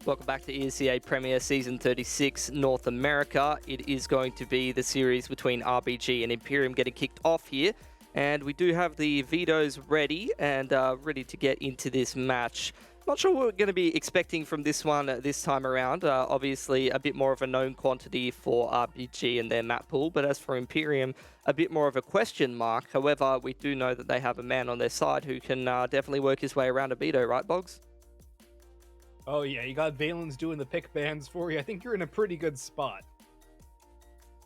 Welcome back to Esea Premier Season 36 North America. It is going to be the series between RBG and Imperium getting kicked off here. And we do have the vetoes ready and ready to get into this match. Not sure what we're going to be expecting from this one this time around. Obviously, a bit more of a known quantity for RBG and their map pool. But as for Imperium, a bit more of a question mark. However, we do know that they have a man on their side who can definitely work his way around a veto, right, Boggs? Oh yeah, you got Valen's doing the pick bans for you. I think you're in a pretty good spot.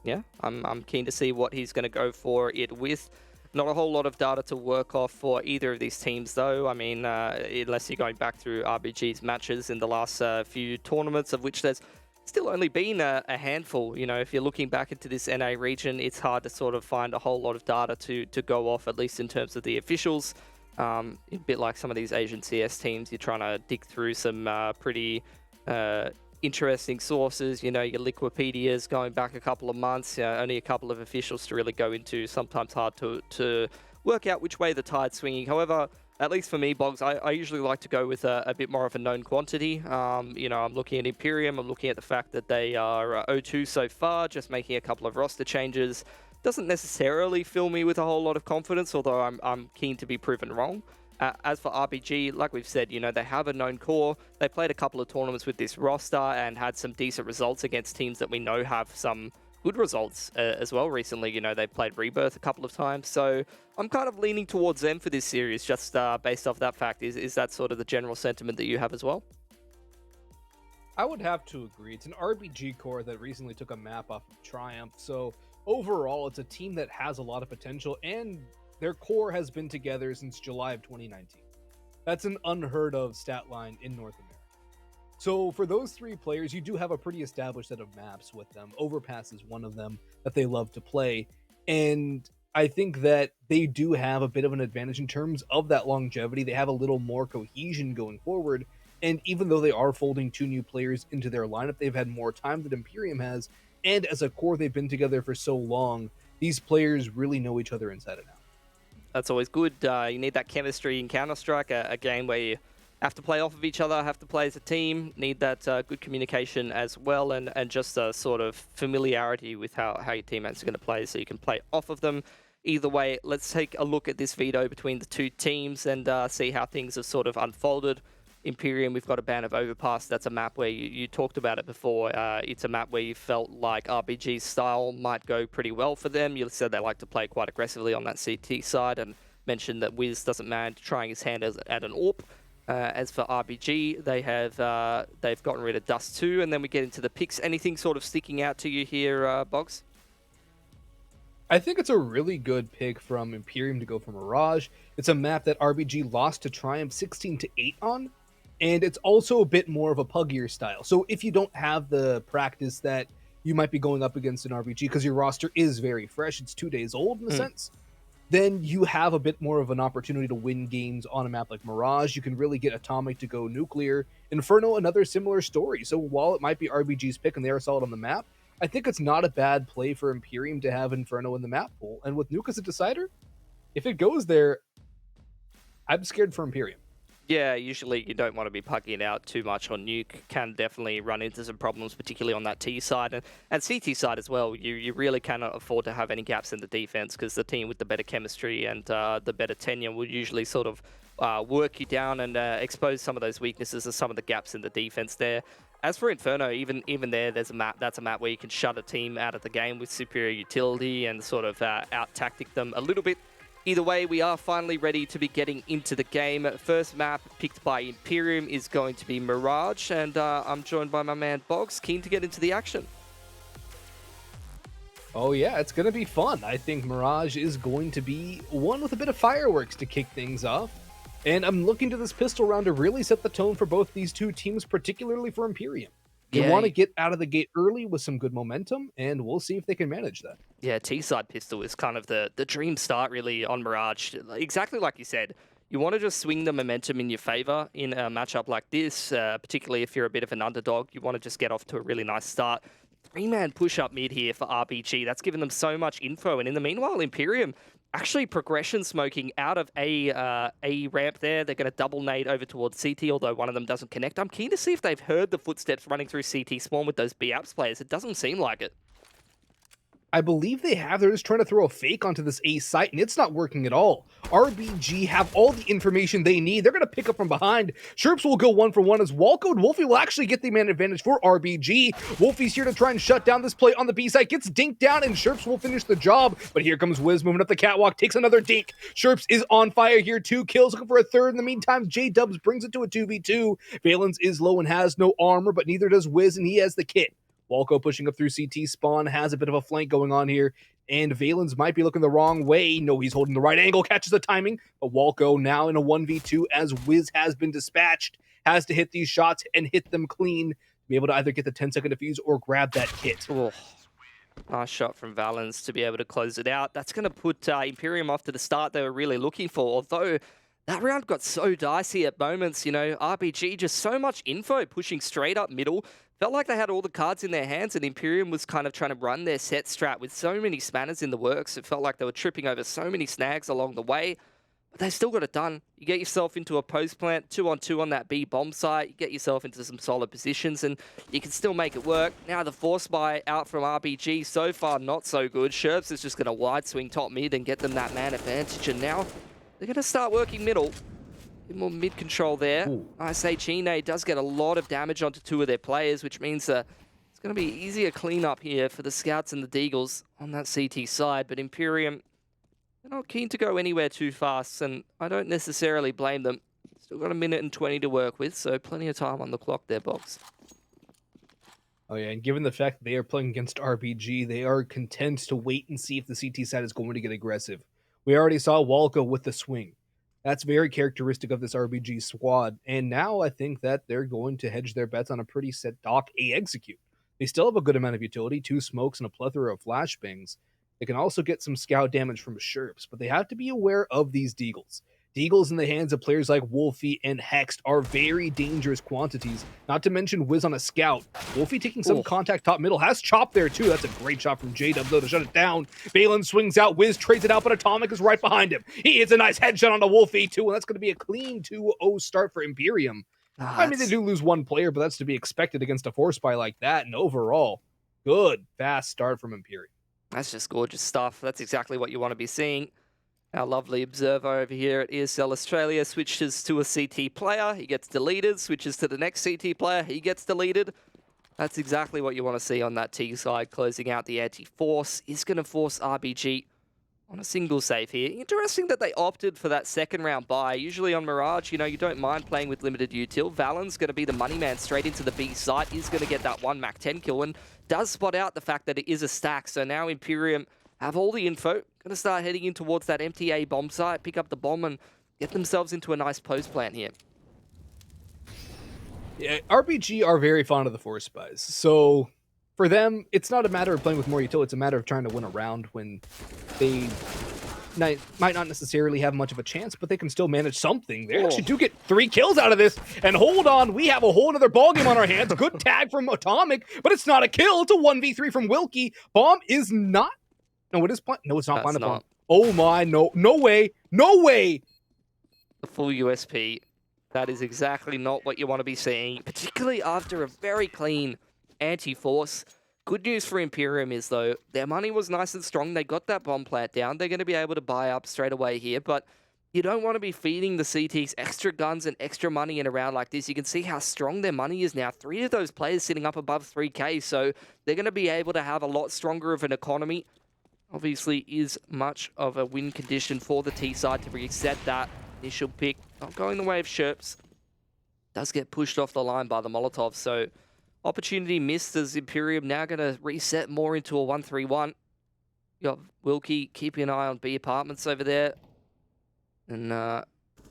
Yeah, I'm keen to see what he's going to go for it with. Not a whole lot of data to work off for either of these teams, though. I mean, unless you're going back through RBG's matches in the last few tournaments, of which there's still only been a handful. You know, if you're looking back into this NA region, it's hard to sort of find a whole lot of data to go off, at least in terms of the officials. A bit like some of these Asian CS teams, you're trying to dig through some pretty interesting sources. You know, your Liquipedias going back a couple of months, only a couple of officials to really go into. Sometimes hard to work out which way the tide's swinging. However, at least for me, Boggs, I usually like to go with a bit more of a known quantity. You know, I'm looking at Imperium. I'm looking at the fact that they are 0-2 so far, just making a couple of roster changes. Doesn't necessarily fill me with a whole lot of confidence, although I'm keen to be proven wrong. As for RBG, like we've said, you know, they have a known core. They played a couple of tournaments with this roster and had some decent results against teams that we know have some good results as well recently. You know, they played Rebirth a couple of times. So I'm kind of leaning towards them for this series, just based off that fact. Is that sort of the general sentiment that you have as well? I would have to agree. It's an RBG core that recently took a map off of Triumph, so overall it's a team that has a lot of potential, and their core has been together since July of 2019. That's an unheard of stat line in North America. So for those three players, you do have a pretty established set of maps with them. Overpass is one of them that they love to play, and I think that they do have a bit of an advantage in terms of that longevity. They have a little more cohesion going forward. And even though they are folding two new players into their lineup, they've had more time than Imperium has. And as a core, they've been together for so long. These players really know each other inside and out. That's always good. You need that chemistry in Counter-Strike, a game where you have to play off of each other, have to play as a team, need that good communication as well, and just a sort of familiarity with how your teammates are going to play so you can play off of them. Either way, let's take a look at this veto between the two teams and see how things have sort of unfolded. Imperium, we've got a ban of Overpass. That's a map where you talked about it before. It's a map where you felt like RBG's style might go pretty well for them. You said they like to play quite aggressively on that CT side and mentioned that Wiz doesn't mind trying his hand at an AWP. As for RBG, they've gotten rid of Dust 2, and then we get into the picks. Anything sort of sticking out to you here, Boggs? I think it's a really good pick from Imperium to go for Mirage. It's a map that RBG lost to Triumph 16-8 on, and it's also a bit more of a puggier style. So if you don't have the practice that you might be going up against in RBG, because your roster is very fresh, it's 2 days old in a sense, then you have a bit more of an opportunity to win games on a map like Mirage. You can really get Atomic to go nuclear. Inferno, another similar story. So while it might be RBG's pick and they are solid on the map, I think it's not a bad play for Imperium to have Inferno in the map pool. And with Nuke as a decider, if it goes there, I'm scared for Imperium. Yeah, usually you don't want to be pucking out too much on Nuke. Can definitely run into some problems, particularly on that T side and CT side as well. You really cannot afford to have any gaps in the defense because the team with the better chemistry and the better tenure will usually sort of work you down and expose some of those weaknesses and some of the gaps in the defense there. As for Inferno, even that's a map where you can shut a team out of the game with superior utility and sort of out-tactic them a little bit. Either way, we are finally ready to be getting into the game. First map picked by Imperium is going to be Mirage, and I'm joined by my man Boggs, keen to get into the action. Oh yeah, it's going to be fun. I think Mirage is going to be one with a bit of fireworks to kick things off. And I'm looking to this pistol round to really set the tone for both these two teams, particularly for Imperium. You want to get out of the gate early with some good momentum, and we'll see if they can manage that. Yeah, T-side pistol is kind of the dream start, really, on Mirage. Exactly like you said, you want to just swing the momentum in your favor in a matchup like this, particularly if you're a bit of an underdog. You want to just get off to a really nice start. Three-man push-up mid here for RBG. That's given them so much info, and in the meanwhile, Imperium actually progression smoking out of a ramp there. They're going to double nade over towards CT, although one of them doesn't connect. I'm keen to see if they've heard the footsteps running through CT spawn with those B apps players. It doesn't seem like it. I believe they have. They're just trying to throw a fake onto this A site, and it's not working at all. RBG have all the information they need. They're going to pick up from behind. Sherps will go 1-for-1 as Walco and Wolfie will actually get the man advantage for RBG. Wolfie's here to try and shut down this play on the B site. Gets dinked down, and Sherps will finish the job. But here comes Wiz moving up the catwalk. Takes another dink. Sherps is on fire here. 2 kills, looking for a third. In the meantime, J-Dubs brings it to a 2v2. Valence is low and has no armor, but neither does Wiz, and he has the kit. Walco pushing up through CT spawn, has a bit of a flank going on here, and Valens might be looking the wrong way. No, he's holding the right angle, catches the timing, but Walco now in a 1v2 as Wiz has been dispatched, has to hit these shots and hit them clean to be able to either get the 10-second defuse or grab that kit. Oh, nice shot from Valens to be able to close it out. That's going to put Imperium off to the start they were really looking for, although that round got so dicey at moments. You know, RBG just so much info pushing straight up middle. Felt like they had all the cards in their hands, and Imperium was kind of trying to run their set strat with so many spanners in the works. It felt like they were tripping over so many snags along the way, but they still got it done. You get yourself into a post plant, 2-on-2 on that B bomb site, you get yourself into some solid positions, and you can still make it work. Now the force buy out from RBG, so far not so good. Sherps is just going to wide swing top mid and get them that man advantage, and now they're going to start working middle. Bit more mid control there. Chine does get a lot of damage onto 2 of their players, which means it's going to be easier cleanup here for the Scouts and the Deagles on that CT side. But Imperium, they're not keen to go anywhere too fast, and I don't necessarily blame them. Still got 1:20 to work with, so plenty of time on the clock there, Box. Oh yeah, and given the fact that they are playing against RBG, they are content to wait and see if the CT side is going to get aggressive. We already saw Walco with the swing. That's very characteristic of this RBG squad. And now I think that they're going to hedge their bets on a pretty set Doc A execute. They still have a good amount of utility, 2 smokes and a plethora of flashbangs. They can also get some scout damage from Sherps, but they have to be aware of these Deagles. Deagles in the hands of players like Wolfie and Hext are very dangerous quantities, not to mention Wiz on a scout. Wolfie taking some contact top middle, has chop there too. That's a great shot from J-Dub though to shut it down. Balin swings out, Wiz trades it out, but Atomic is right behind him. He hits a nice headshot on the Wolfie too, and that's going to be a clean 2-0 start for Imperium. I mean, they do lose 1 player, but that's to be expected against a force buy like that, and overall, good, fast start from Imperium. That's just gorgeous stuff. That's exactly what you want to be seeing. Our lovely observer over here at ESL Australia switches to a CT player. He gets deleted, switches to the next CT player. He gets deleted. That's exactly what you want to see on that T side. Closing out the anti-force is going to force RBG on a single save here. Interesting that they opted for that second round buy. Usually on Mirage, you know, you don't mind playing with limited util. Valen's going to be the money man straight into the B site. Is going to get that 1 Mac 10 kill and does spot out the fact that it is a stack. So now Imperium have all the info. Going to start heading in towards that MTA bomb site, pick up the bomb and get themselves into a nice post plant here. Yeah, RBG are very fond of the force buys. So for them, it's not a matter of playing with more util. It's a matter of trying to win a round when they might not necessarily have much of a chance, but they can still manage something. They actually do get 3 kills out of this. And hold on, we have a whole other ballgame on our hands. Good tag from Atomic, but it's not a kill. It's a 1v3 from Wilkie. Bomb is not. No, it is. No, it's not. Blind bomb. Oh my, no way. No way. The full USP. That is exactly not what you want to be seeing, particularly after a very clean anti-force. Good news for Imperium is, though, their money was nice and strong. They got that bomb plant down. They're going to be able to buy up straight away here, but you don't want to be feeding the CTs extra guns and extra money in a round like this. You can see how strong their money is now. 3 of those players sitting up above 3K, so they're going to be able to have a lot stronger of an economy. Obviously is much of a win condition for the T side to reset that initial pick. Not going the way of Sherps. Does get pushed off the line by the Molotov, so opportunity missed as Imperium now going to reset more into a 1-3-1. You got Wilkie keeping an eye on B apartments over there. And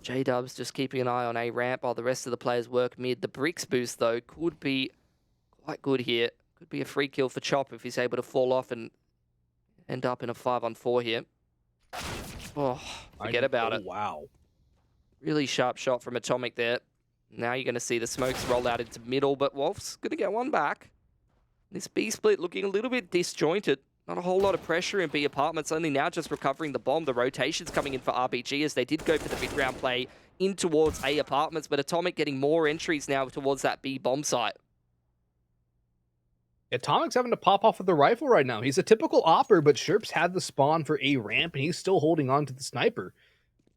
J-Dubs just keeping an eye on A ramp while the rest of the players work mid. The bricks boost, though, could be quite good here. Could be a free kill for Chop if he's able to fall off and end up in a 5-on-4 here. Oh, forget about it. Wow. Really sharp shot from Atomic there. Now you're going to see the smokes roll out into middle, but Wolf's going to get 1 back. This B split looking a little bit disjointed. Not a whole lot of pressure in B Apartments, only now just recovering the bomb. The rotation's coming in for RBG as they did go for the mid-round play in towards A Apartments, but Atomic getting more entries now towards that B bomb site. Atomic's having to pop off with the rifle right now. He's a typical opper, but Sherps had the spawn for A ramp, and he's still holding on to the sniper.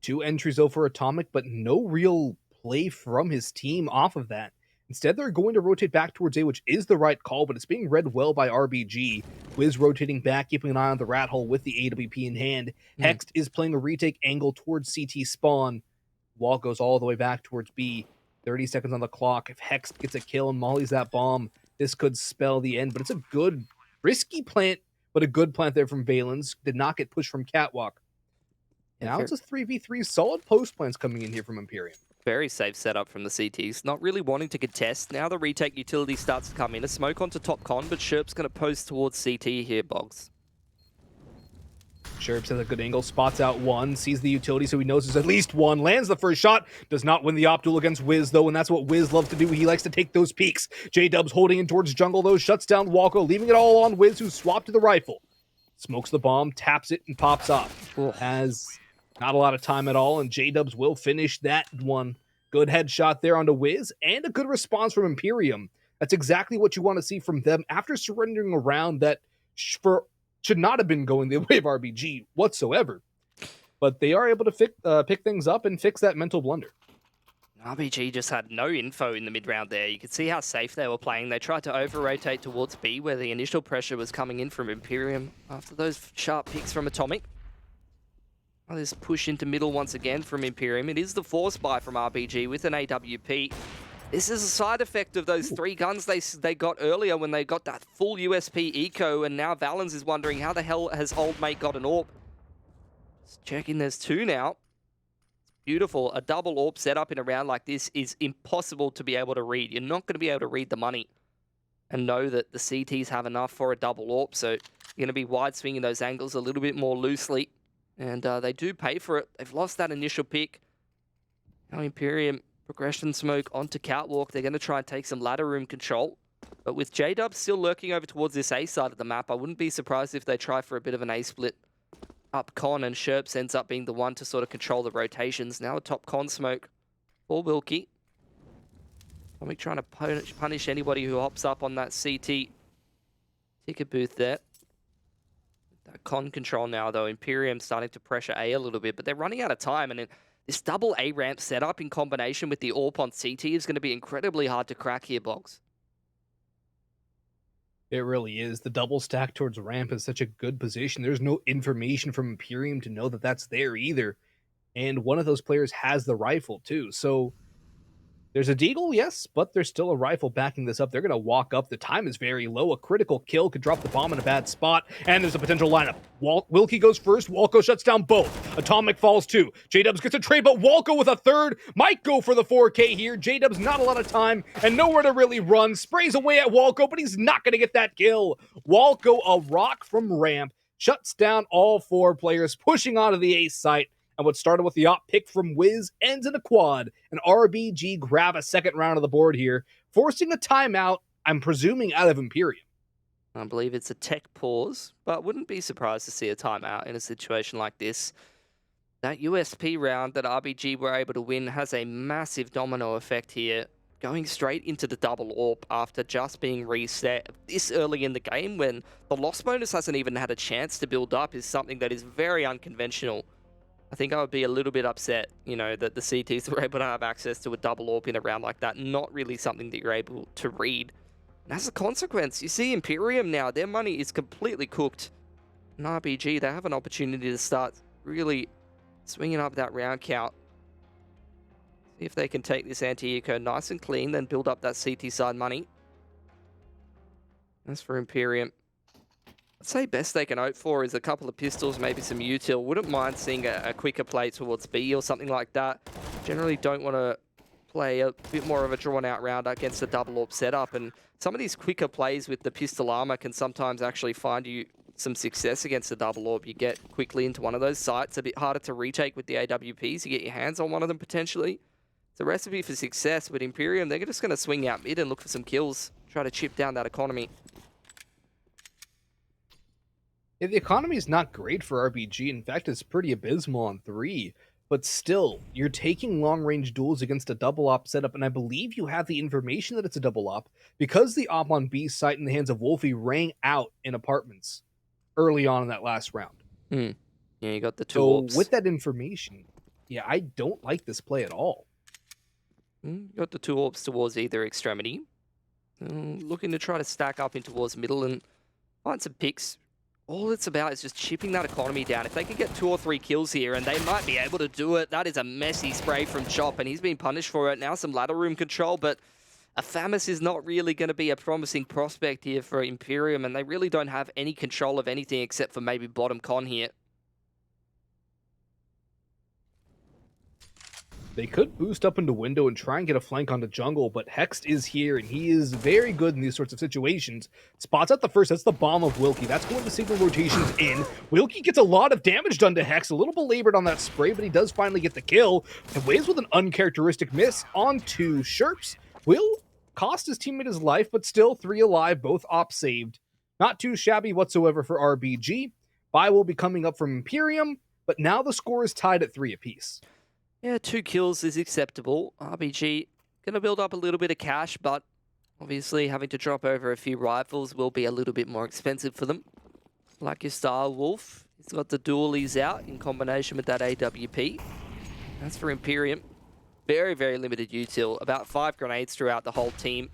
2 entries though for Atomic, but no real play from his team off of that. Instead, they're going to rotate back towards A, which is the right call, but it's being read well by RBG. Wiz rotating back, keeping an eye on the rat hole with the AWP in hand. Hext is playing a retake angle towards CT spawn. Wall goes all the way back towards B. 30 seconds on the clock. If Hext gets a kill and mollies that bomb, this could spell the end, but it's a good, risky plant, but a good plant there from Valens. Did not get pushed from Catwalk. Now it's a 3v3. Solid post plants coming in here from Imperium. Very safe setup from the CTs. Not really wanting to contest. Now the retake utility starts to come in. A smoke onto top con, but Sherp's going to post towards CT here, Boggs. Sherps has a good angle, spots out one, sees the utility, so he knows there's at least one, lands the first shot, does not win the op duel against Wiz, though, and that's what Wiz loves to do. He likes to take those peeks. J-Dubs holding in towards jungle, though, shuts down Walko, leaving it all on Wiz, who swapped to the rifle. Smokes the bomb, taps it, and pops off. Has not a lot of time at all, and J-Dubs will finish that one. Good headshot there onto Wiz, and a good response from Imperium. That's exactly what you want to see from them after surrendering a round that should not have been going the way of RBG whatsoever. But they are able to pick things up and fix that mental blunder. RBG just had no info in the mid-round there. You could see how safe they were playing. They tried to over-rotate towards B, where the initial pressure was coming in from Imperium after those sharp picks from Atomic. Well, this push into middle once again from Imperium. It is the force buy from RBG with an AWP. This is a side effect of those 3 guns they got earlier when they got that full USP eco, and now Valens is wondering how the hell has old mate got an AWP. Just checking, there's 2 now. Beautiful. A double AWP setup in a round like this is impossible to be able to read. You're not going to be able to read the money and know that the CTs have enough for a double AWP, so you're going to be wide swinging those angles a little bit more loosely, and they do pay for it. They've lost that initial pick. Now Imperium progression smoke onto Catwalk. They're going to try and take some ladder room control. But with J-Dub still lurking over towards this A side of the map, I wouldn't be surprised if they try for a bit of an A split up con, and Sherps ends up being the one to sort of control the rotations. Now a top con smoke for Wilkie. Atomic trying to punish anybody who hops up on that CT ticket booth there. That con control now, though. Imperium starting to pressure A a little bit, but they're running out of time, and this double A ramp setup in combination with the AWP on CT is going to be incredibly hard to crack here, Boggs. It really is. The double stack towards ramp is such a good position. There's no information from Imperium to know that that's there either. And one of those players has the rifle too. So there's a deagle, yes, but there's still a rifle backing this up. They're going to walk up. The time is very low. A critical kill could drop the bomb in a bad spot, and there's a potential lineup. Wilkie goes first. Walko shuts down both. Atomic falls too. J-Dubs gets a trade, but Walko with a third might go for the 4K here. J-Dubs not a lot of time and nowhere to really run. Sprays away at Walko, but he's not going to get that kill. Walko, a rock from ramp, shuts down all 4 players, pushing onto the ace site. And what started with the op pick from Wiz ends in a quad. And RBG grab a second round of the board here, forcing a timeout, I'm presuming, out of Imperium. I believe it's a tech pause, but wouldn't be surprised to see a timeout in a situation like this. That USP round that RBG were able to win has a massive domino effect here, going straight into the double AWP after just being reset this early in the game when the loss bonus hasn't even had a chance to build up is something that is very unconventional. I think I would be a little bit upset, you know, that the CTs were able to have access to a double AWP in a round like that. Not really something that you're able to read. And as a consequence, you see Imperium now, their money is completely cooked. And RBG, they have an opportunity to start really swinging up that round count. See if they can take this anti-eco nice and clean, then build up that CT side money. As for Imperium, I'd say best they can hope for is a couple of pistols, maybe some util. Wouldn't mind seeing a quicker play towards B or something like that. Generally don't want to play a bit more of a drawn-out round against a double AWP setup. And some of these quicker plays with the pistol armor can sometimes actually find you some success against a double AWP. You get quickly into one of those sites, a bit harder to retake with the AWPs. You get your hands on one of them potentially. It's a recipe for success, but Imperium, they're just going to swing out mid and look for some kills. Try to chip down that economy. Yeah, the economy is not great for RBG. In fact, it's pretty abysmal on 3. But still, you're taking long range duels against a double op setup, and I believe you have the information that it's a double op because the op on B site in the hands of Wolfie rang out in apartments early on in that last round. Hmm. Yeah, you got the two So, orbs. with that information, yeah, I don't like this play at all. You got the two orbs towards either extremity. Looking to try to stack up in towards middle and find some picks. All it's about is just chipping that economy down. If they can get 2 or 3 kills here, and they might be able to do it, that is a messy spray from Chop, and he's been punished for it. Now some ladder room control, but a Famis is not really going to be a promising prospect here for Imperium, and they really don't have any control of anything except for maybe bottom con here. They could boost up into window and try and get a flank onto jungle, but Hext is here, and he is very good in these sorts of situations. Spots out the first, that's the bomb of Wilkie. That's going to signal rotations in. Wilkie gets a lot of damage done to Hex, a little belabored on that spray, but he does finally get the kill. And Waves with an uncharacteristic miss onto Sherps. Will cost his teammate his life, but still 3 alive, both ops saved. Not too shabby whatsoever for RBG. Buy will be coming up from Imperium, but now the score is tied at 3 apiece. Yeah, 2 kills is acceptable. RBG going to build up a little bit of cash, but obviously having to drop over a few rifles will be a little bit more expensive for them. Like your Star Wolf, he's got the dualies out in combination with that AWP. That's for Imperium. Very, very limited util. About 5 grenades throughout the whole team.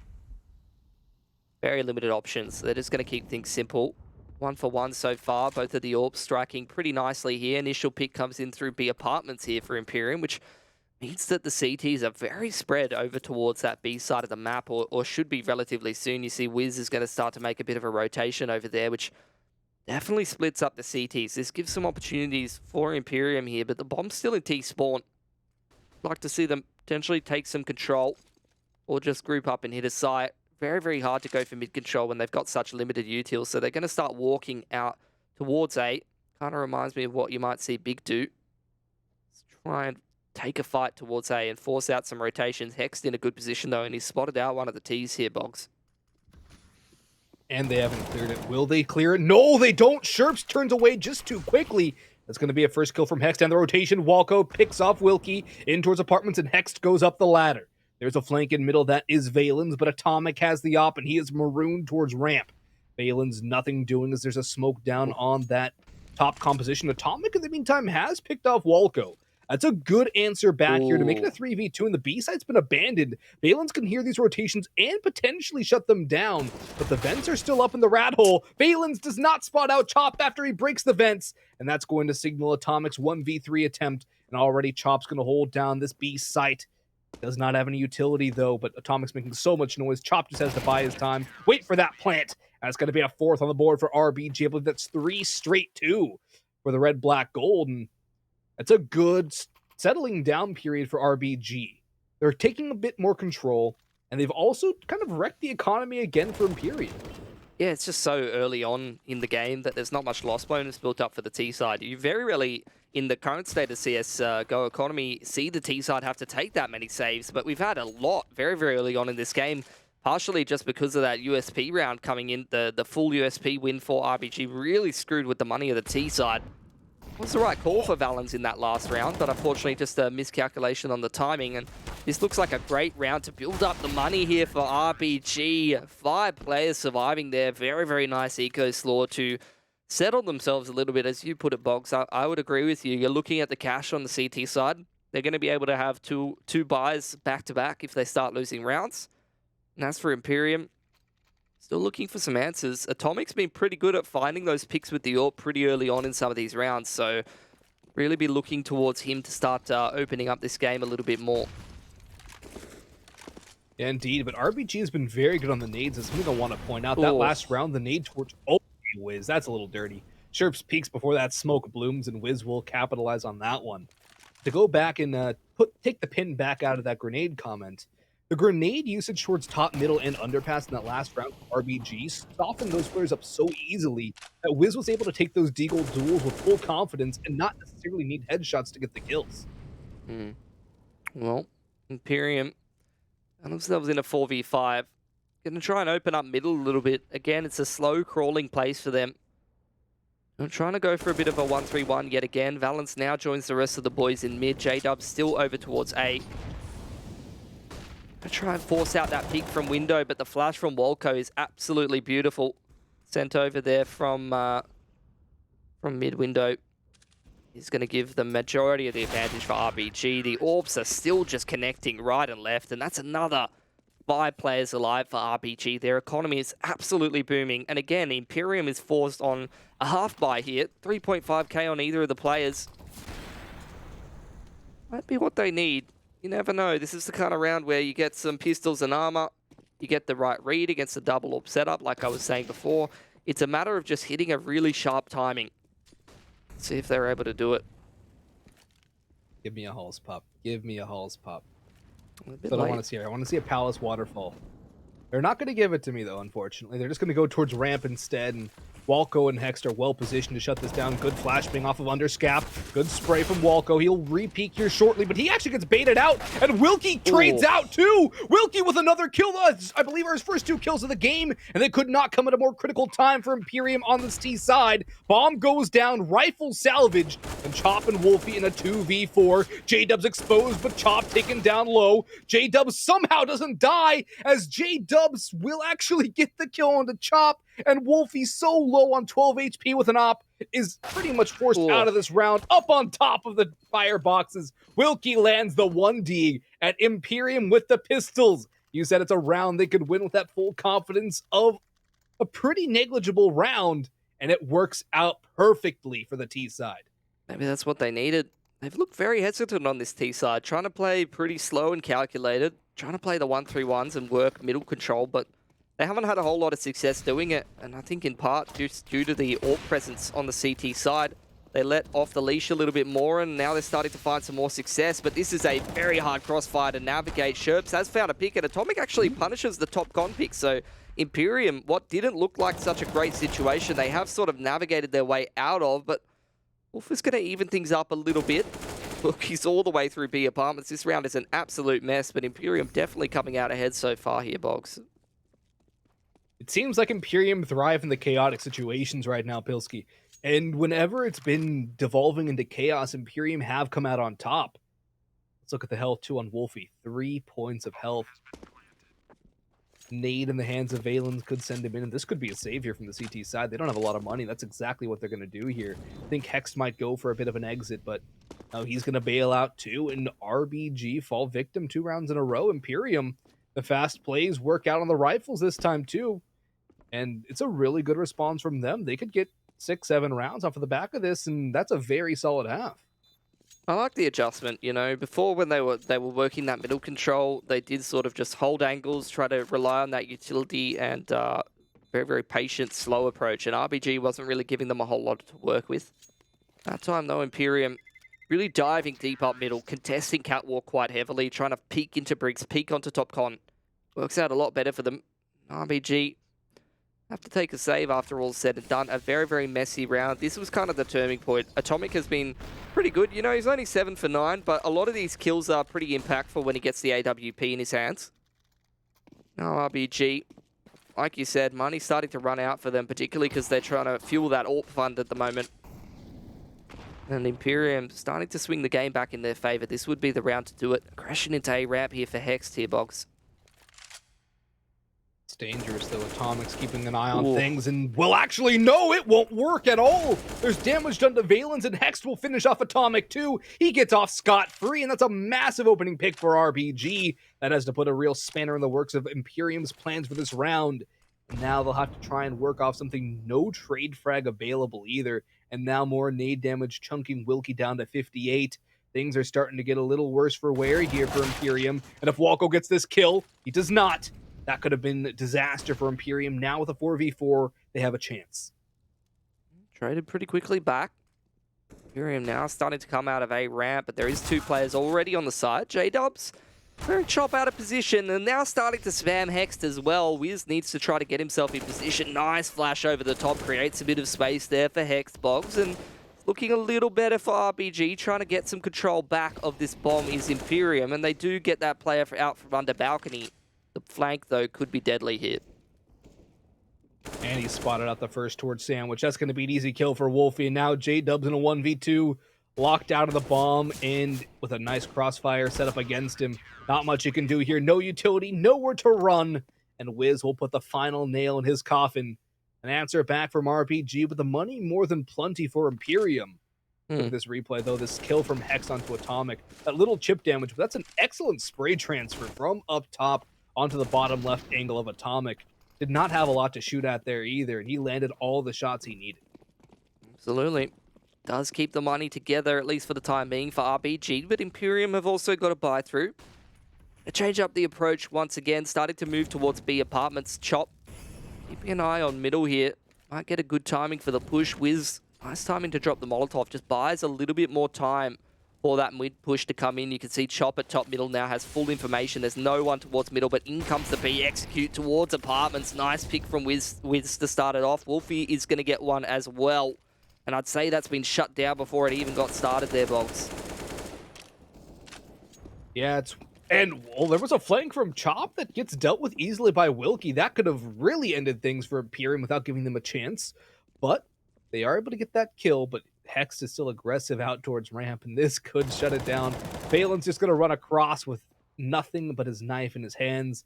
Very limited options. They're just going to keep things simple. 1 for 1 so far. Both of the orbs striking pretty nicely here. Initial pick comes in through B apartments here for Imperium, which means that the CTs are very spread over towards that B side of the map, or should be relatively soon. You see Wiz is going to start to make a bit of a rotation over there, which definitely splits up the CTs. This gives some opportunities for Imperium here, but the bomb's still in T-spawn. Like to see them potentially take some control or just group up and hit a site. Very, very hard to go for mid-control when they've got such limited util, so they're going to start walking out towards A. Kind of reminds me of what you might see Big do. Let's try and take a fight towards A and force out some rotations. Hext in a good position, though, and he's spotted out one of the T's here, Boggs. And they haven't cleared it. Will they clear it? No, they don't. Sherps turns away just too quickly. That's going to be a first kill from Hext, and the rotation. Walco picks off Wilkie in towards apartments, and Hext goes up the ladder. There's a flank in middle. That is Valen's, but Atomic has the op, and he is marooned towards ramp. Valen's nothing doing as there's a smoke down on that top composition. Atomic, in the meantime, has picked off Walco. That's a good answer back here to make it a 3v2, and the B side's been abandoned. Valens can hear these rotations and potentially shut them down, but the vents are still up in the rat hole. Valens does not spot out Chop after he breaks the vents, and that's going to signal Atomic's 1v3 attempt, and already Chop's going to hold down this B site. Does not have any utility, though, but Atomic's making so much noise. Chop just has to buy his time. Wait for that plant. That's going to be a 4th on the board for RBG. I believe that's 3 straight 2 for the red, black, gold, and that's a good settling down period for RBG. They're taking a bit more control, and they've also kind of wrecked the economy again for Imperium. Yeah, it's just so early on in the game that there's not much loss bonus built up for the T side. You very rarely, in the current state of CSGO economy, see the T side have to take that many saves, but we've had a lot very, very early on in this game, partially just because of that USP round coming in. The full USP win for RBG really screwed with the money of the T side. It was the right call for Valens in that last round, but unfortunately just a miscalculation on the timing, and this looks like a great round to build up the money here for RBG. 5 players surviving there. Very, very nice eco slaw to settle themselves a little bit, as you put it, Boggs. I would agree with you. You're looking at the cash on the CT side. They're going to be able to have two buys back-to-back if they start losing rounds. And as for Imperium, still looking for some answers. Atomic's been pretty good at finding those picks with the AWP pretty early on in some of these rounds, so really be looking towards him to start opening up this game a little bit more. Yeah, indeed, but RBG has been very good on the nades. That's something I want to point out. That last round, the nade torch. Oh, Wiz, that's a little dirty. Sherps peeks before that smoke blooms, and Wiz will capitalize on that one. To go back and take the pin back out of that grenade comment, the grenade usage towards top, middle, and underpass in that last round for RBG softened those players up so easily that Wiz was able to take those deagle duels with full confidence and not necessarily need headshots to get the kills. Well, Imperium found themselves in a 4v5. Going to try and open up middle a little bit. Again, it's a slow crawling place for them. I'm trying to go for a bit of a 1-3-1 yet again. Valence now joins the rest of the boys in mid. J-Dub still over towards A. I try and force out that peek from window, but the flash from Wolko is absolutely beautiful. Sent over there from mid window. He's going to give the majority of the advantage for RBG. The orbs are still just connecting right and left, and that's another 5 players alive for RBG. Their economy is absolutely booming. And again, Imperium is forced on a half buy here. 3.5k on either of the players. Might be what they need. You never know. This is the kind of round where you get some pistols and armor. You get the right read against the double orb setup, like I was saying before. It's a matter of just hitting a really sharp timing. See if they're able to do it. Give me a Halls Pup. Give me a Halls Pup. That's what I want to see here. I want to see a Palace Waterfall. They're not going to give it to me, though, unfortunately. They're just going to go towards ramp instead, and Walco and Hext are well positioned to shut this down. Good flashbang off of Underscap. Good spray from Walco. He'll re-peek here shortly, but he actually gets baited out, and Wilkie trades out too! Wilkie with another kill, I believe are his first 2 kills of the game, and they could not come at a more critical time for Imperium on this T side. Bomb goes down, rifle salvaged, and Chop and Wolfie in a 2v4. J-Dub's exposed, but Chop taken down low. J-Dub somehow doesn't die, as J-Dubs will actually get the kill onto Chop, and Wolfie, so low on 12 HP with an op, is pretty much forced out of this round, up on top of the fireboxes. Wilkie lands the 1D at Imperium with the pistols. You said it's a round they could win with that full confidence of a pretty negligible round, and it works out perfectly for the T side. Maybe that's what they needed. They've looked very hesitant on this T side, trying to play pretty slow and calculated, trying to play the 1-3-1s and work middle control, but they haven't had a whole lot of success doing it, and I think in part due to the AWP presence on the CT side. They let off the leash a little bit more, and now they're starting to find some more success, but this is a very hard crossfire to navigate. Sherps has found a pick, and Atomic actually punishes the top con pick, so Imperium, what didn't look like such a great situation, they have sort of navigated their way out of, but Wolf is going to even things up a little bit. Look, he's all the way through B apartments. This round is an absolute mess, but Imperium definitely coming out ahead so far here, Boggs. It seems like Imperium thrive in the chaotic situations right now, Pilsky. And whenever it's been devolving into chaos, Imperium have come out on top. Let's look at the health, too, on Wolfie. 3 points of health. Nade in the hands of Valens could send him in, and this could be a savior from the CT side. They don't have a lot of money. That's exactly what they're going to do here. I think Hex might go for a bit of an exit, but now he's going to bail out, too, and RBG fall victim 2 rounds in a row. Imperium, the fast plays work out on the rifles this time, too. And it's a really good response from them. They could get 6-7 rounds off of the back of this, and that's a very solid half. I like the adjustment, you know. Before, when they were working that middle control, they did sort of just hold angles, try to rely on that utility and very, very patient, slow approach. And RBG wasn't really giving them a whole lot to work with. That time, though, Imperium really diving deep up middle, contesting Catwalk quite heavily, trying to peek into bricks, peek onto top con. Works out a lot better for them. RBG have to take a save after all's said and done. A very, very messy round. This was kind of the turning point. Atomic has been pretty good. You know, he's only 7 for 9, but a lot of these kills are pretty impactful when he gets the AWP in his hands. Now RBG, like you said, money's starting to run out for them, particularly because they're trying to fuel that AWP fund at the moment. And Imperium starting to swing the game back in their favor. This would be the round to do it. Aggression into A-ramp here for Hex here, Boggs. It's dangerous, though. Atomic's keeping an eye on things, and, well, actually, no, it won't work at all. There's damage done to Valens, and Hex will finish off Atomic, too. He gets off scot-free, and that's a massive opening pick for RBG. That has to put a real spanner in the works of Imperium's plans for this round. And now they'll have to try and work off something. No trade frag available either, and now more nade damage chunking Wilkie down to 58. Things are starting to get a little worse for wear here for Imperium, and if Walco gets this kill, he does not. That could have been a disaster for Imperium. Now with a 4v4, they have a chance. Traded pretty quickly back. Imperium now starting to come out of a ramp, but there is 2 players already on the side. J-Dubs, very Chop out of position, and now starting to spam Hext as well. Wiz needs to try to get himself in position. Nice flash over the top, creates a bit of space there for Hext, Boggs, and looking a little better for RBG, trying to get some control back of this bomb is Imperium, and they do get that player out from under balcony. The flank, though, could be deadly here. And he spotted out the first towards Sandwich. That's going to be an easy kill for Wolfie. And now J-Dubs in a 1v2, locked out of the bomb, and with a nice crossfire set up against him. Not much you can do here. No utility, nowhere to run. And Wiz will put the final nail in his coffin. An answer back from RPG, but the money more than plenty for Imperium. Look at this replay, though. This kill from Hex onto Atomic. That little chip damage, but that's an excellent spray transfer from up top onto the bottom left angle of Atomic. Did not have a lot to shoot at there either, and he landed all the shots he needed. Absolutely. Does keep the money together, at least for the time being, for RPG, but Imperium have also got a buy through. They change up the approach once again, starting to move towards B apartments. Chop, keeping an eye on middle here. Might get a good timing for the push. Wiz, nice timing to drop the Molotov. Just buys a little bit more time for that mid push to come in. You can see Chop at top middle now has full information. There's no one towards middle, but in comes the B. Execute towards apartments. Nice pick from Wiz to start it off. Wolfie is going to get one as well. And I'd say that's been shut down before it even got started there, Boggs. Yeah, there was a flank from Chop that gets dealt with easily by Wilkie. That could have really ended things for Imperium without giving them a chance. But they are able to get that kill, but Hex is still aggressive out towards ramp, and this could shut it down. Phelan's just going to run across with nothing but his knife in his hands.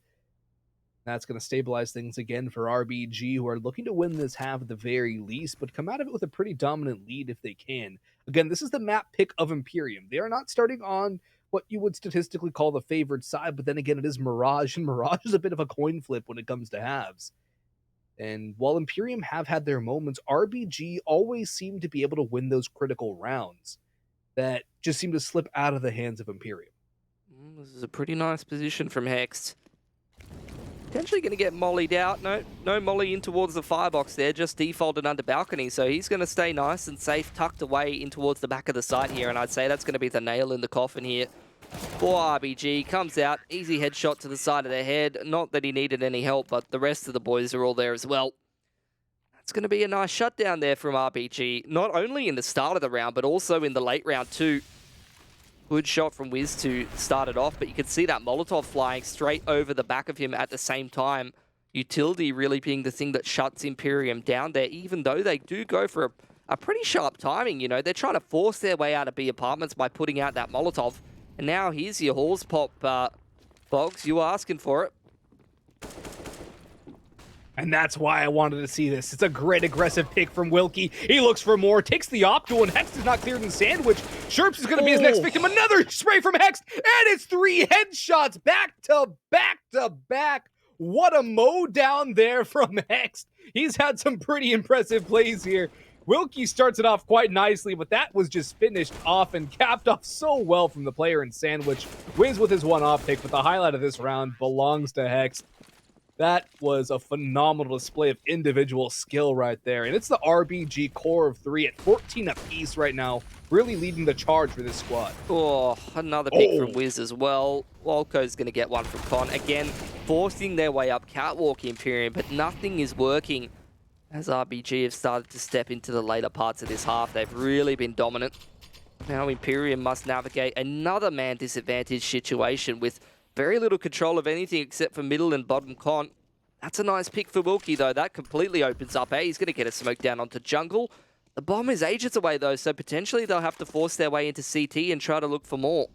That's going to stabilize things again for RBG, who are looking to win this half at the very least, but come out of it with a pretty dominant lead if they can. Again, this is the map pick of Imperium. They are not starting on what you would statistically call the favored side, but then again, it is Mirage, and Mirage is a bit of a coin flip when it comes to halves. And while Imperium have had their moments, RBG always seem to be able to win those critical rounds that just seem to slip out of the hands of Imperium. This is a pretty nice position from Hex. Potentially going to get mollied out. No molly in towards the firebox there, just defaulted under balcony. So he's going to stay nice and safe, tucked away in towards the back of the site here. And I'd say that's going to be the nail in the coffin here for RBG. Comes out, easy headshot to the side of the head. Not that he needed any help, but the rest of the boys are all there as well. That's going to be a nice shutdown there from RBG. Not only in the start of the round, but also in the late round too. Good shot from Wiz to start it off, but you can see that Molotov flying straight over the back of him at the same time. Utility really being the thing that shuts Imperium down there, even though they do go for a pretty sharp timing, you know. They're trying to force their way out of B apartments by putting out that Molotov. And now here's your Halls pop, Boggs. You were asking for it. And that's why I wanted to see this. It's a great aggressive pick from Wilkie. He looks for more, takes the Octo, and Hex is not cleared in Sandwich. Sherps is going to be his next victim. Another spray from Hex, and it's 3 headshots back to back to back. What a mow down there from Hex. He's had some pretty impressive plays here. Wilkie starts it off quite nicely, but that was just finished off and capped off so well from the player in Sandwich. Wiz with his one-off pick, but the highlight of this round belongs to Hex. That was a phenomenal display of individual skill right there. And it's the RBG core of 3 at 14 apiece right now, really leading the charge for this squad. Oh, another pick from Wiz as well. Walco's going to get one from Con. Again, forcing their way up catwalk Imperium, but nothing is working as RBG have started to step into the later parts of this half. They've really been dominant. Now Imperium must navigate another man disadvantage situation with very little control of anything except for middle and bottom Con. That's a nice pick for Wilkie, though. That completely opens up. He's going to get a smoke down onto jungle. The bomb is ages away, though, so potentially they'll have to force their way into CT and try to look for more.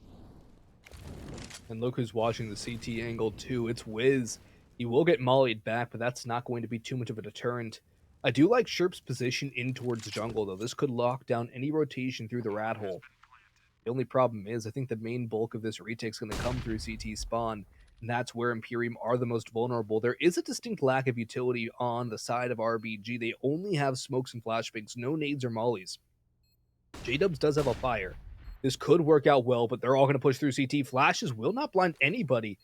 And look who's watching the CT angle, too. It's Wiz. He will get mollied back, but that's not going to be too much of a deterrent. I do like Sherp's position in towards jungle, though. This could lock down any rotation through the rat hole. The only problem is, I think the main bulk of this retake is going to come through CT spawn, and that's where Imperium are the most vulnerable. There is a distinct lack of utility on the side of RBG. They only have smokes and flashbangs, no nades or mollies. J-Dubs does have a fire. This could work out well, but they're all going to push through CT. Flashes will not blind anybody.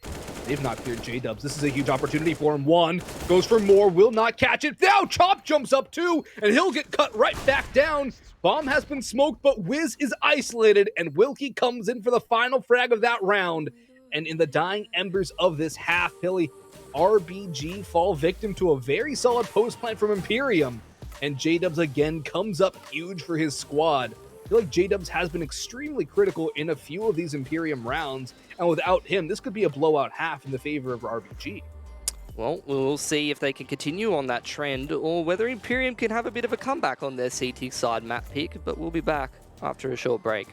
They've not cleared J-Dubs. This is a huge opportunity for him. One, goes for more, will not catch it. Now Chop jumps up too, and he'll get cut right back down. Bomb has been smoked, but Wiz is isolated, and Wilkie comes in for the final frag of that round. And in the dying embers of this half, Hilly, RBG fall victim to a very solid post plant from Imperium. And J-Dubs again comes up huge for his squad. I feel like J-Dubs has been extremely critical in a few of these Imperium rounds, and without him, this could be a blowout half in the favor of RBG. Well, we'll see if they can continue on that trend or whether Imperium can have a bit of a comeback on their CT side map pick, but we'll be back after a short break.